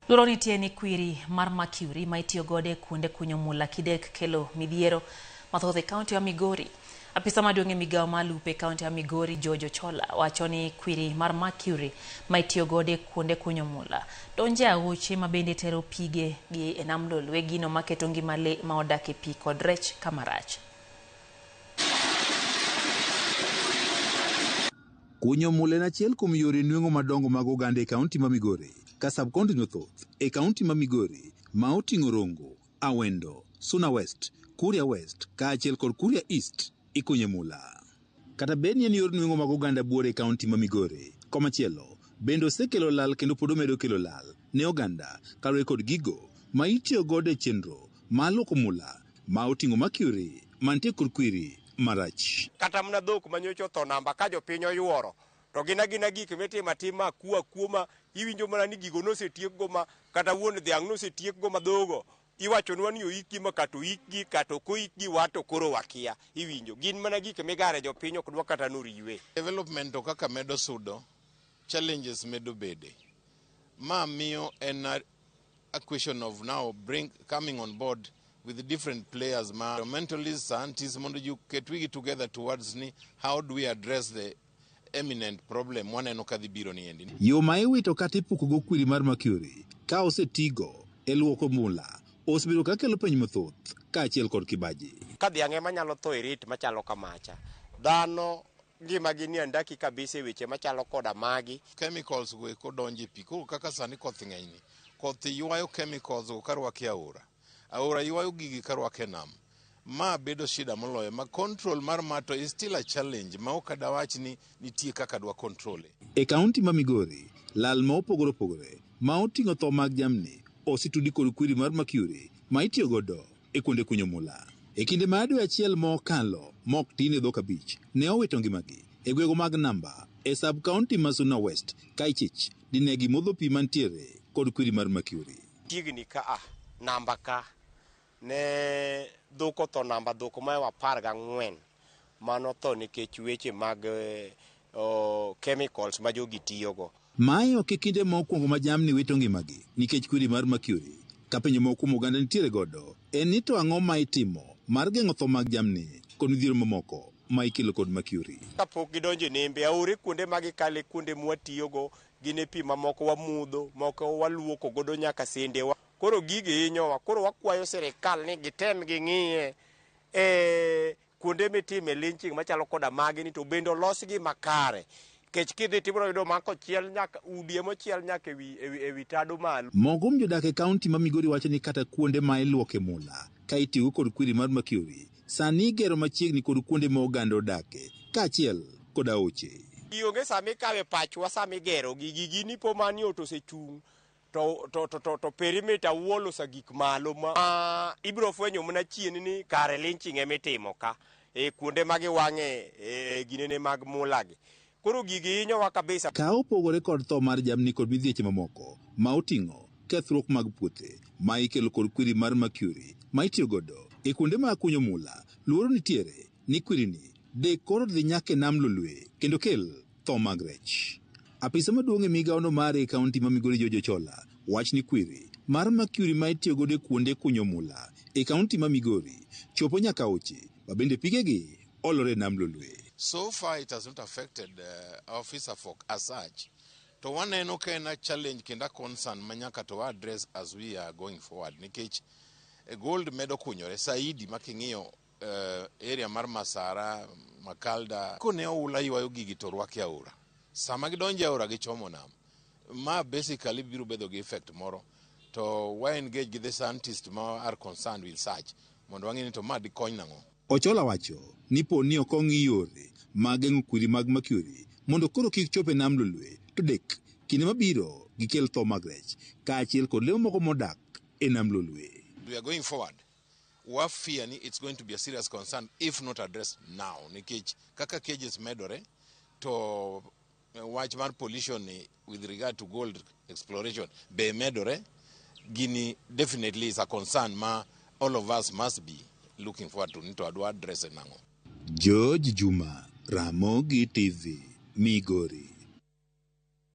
Luoro nitie ni kwiri mar Mercury ma itiyo godo e kuonde kunyo mula kidek kelo midhiero mathoth e kaunti ya Migori. Apisa maduong' e migawo malupe e kaunti ya Migori, Chola, wacho ni kwiri mar Mercury ma itiyo godo e kuonde kunyo mula donjo e aoche ma bende tero pige gi e nam lolwe, gino maketo ngima le ma odak e pi kod rech kama rach. Kunyo mula en achiel kuom yore nweng'o madongo mag oganda e kaunti ma Migori. Ka sab-kaunti mathoth e kaunti ma Migori ma oting'o Rongo, Awendo, Suna West, Kuria West kaachiel kod Kuria East ikunye mula. Kata bed ni en yor nweng'o mag oganda buore e kaunti ma Migori, komachielo bende osekelo lal kendo pod omedo kelo lal ne oganda kaluwore kod gigo ma itiyo godo e chenro mar luoko mula ma oting'o Mercury mantie kod kwiri marach. Kata mna dhok manyocho tho namba ka jopiny oyuoro to gina gik mitimo atima kuoma iwinjo mana ni gigo nosetiek go ma kata wuon dhiang' nosetiek go madhogo iwachonwa ni oiki ma kato ikgi kato koikgi wato koro wakia iwinjo gin mana gik migare jopiny ok dwa kata noriwe. Development to kaka medo sudo challenges medo bede ma miyo en a question of now coming on board with the different players, environmentalists, scientists, mondo you get we together towards how do we address the eminent problem waneno kadhi biro ni endi. Yo ma iwito kata ipukogo kwiri mar Mercury ka osetigo e luoko mula osebedo ka kelo penj mathoth kaachiel kod kibaji. Ka dhiang' ema nyalo tho e rit machalo kamacha, dhano ngimagi ni andaki kabisa e weche machalo koda magi. Chemicals go eko donjo e pi, koro kaka sani koth ng'enyni, koth ywayo chemicals go karwako e aora ywayo gigi karwako e nam. Ma bedo shida moloyo, ma control mar mato is still a challenge ma ok adawach ni nitie kaka dwa control. E kaunti ma Migori, lal ma opogore opogore ma oting'o tho mag jamni osetudi kod kwiri mar Mercury ma itiyo godo e kuonde kunyo mula. E kinde ma dwe achiel ma okalo mok tin e dhok abich ne owito ngimagi e gwego mag namba e sab-kaunti ma Suna West ka ichich dine gimodho pi mantiere kod kwiri mar Mercury. Tigni ka namba ka ne dhok otho namba dhok ma 14 mano tho nikech weche mag chemicals ma jogi tiyogo. Mae ok e kinde mokwongo ma jamni wito ngimagi nikech kwiri mar Mercury. Ka penjo moko moganda nitiere godo en ni to ang'o ma itimo mar geng'o tho mag jamni kod midhiero mamoko ma ikelo kod Mercury. Kapok gidonjo e nembe aore kuonde ma gikale kuonde mwatiyogo gin e pi mamoko wamudho, moko waluoko godo nyaka sendewa. Koro gigi hinyowa, koro wakwayo sirikal ni gitem ging'iye kuonde mitime lynching machalo koda magi ni to bende olosgi makare. Kech kidhi tibiro yudo mako chiel nyaka udi mochiel nyaka ewi tado malo. Mogum jodak e kaunti ma Migori wacho ni kata kuonde ma iluoke mula ka itiyo kod kwiri mar Mercury sani igero machiegni kod kuonde ma oganda odake kaachiel kod aoche. Ionge sami ikawe pachwa sami gero gigi ni po mani otosechung' to perimeter wall osagik malo ma ibiro fwenyo mna chien ni kare lynching emitimo ka e kuonde ma giwang'e ginene mag mulagi. Koro gigi hinyowa kabisa. Ka opogore kod tho mar jamni kod midhieche mamoko ma oting'o kethruok mag puothe ma ikelo kod kwiri mar Mercury ma itiyo godo e kuonde ma kunyo mula, luoro nitiere ni kwirini dek koro dhi nyaka e nam lolwe kendo kel tho mag rech. Apisa maduong' e migawono mare e kaunti ma Migori, Chola, wach ni kwiri mar Mercury ma itiyo godo e kuonde kunyo mula e kaunti ma Migori chopo nyaka aoche ma bende pigegi olore e nam lolwe. So far it has not affected our fisher folk as such. To waneno ka en a challenge kenda concern manyaka to address as we are going forward. Nikech gold medo kunyore saidi making'iyo area mar Masara, Makalda. Kone oula ywayo gigi to rwaki aora. Sama gidonje aora gichomo nam. Ma basically biro bedo gi effect moro. To why engage with the scientists ma are concerned with such. Mondo wang'eni to ma di kony nang'o. Ochola wacho ni po ni okong'i yore mag geng'o kwiri mag Mercury mondo koro kik chop e nam lolwe to dek kinde mabiro gikel tho mag rech kaachiel kod le moko modak e nam lolwe. We are going forward. We fear it's going to be a serious concern if not addressed now. Nikech kaka cages medore to wach mar pollution with regard to gold exploration be medore gini definitely is a concern ma all of us must be looking forward to address it now. George Juma, Ramogi TV, Migori.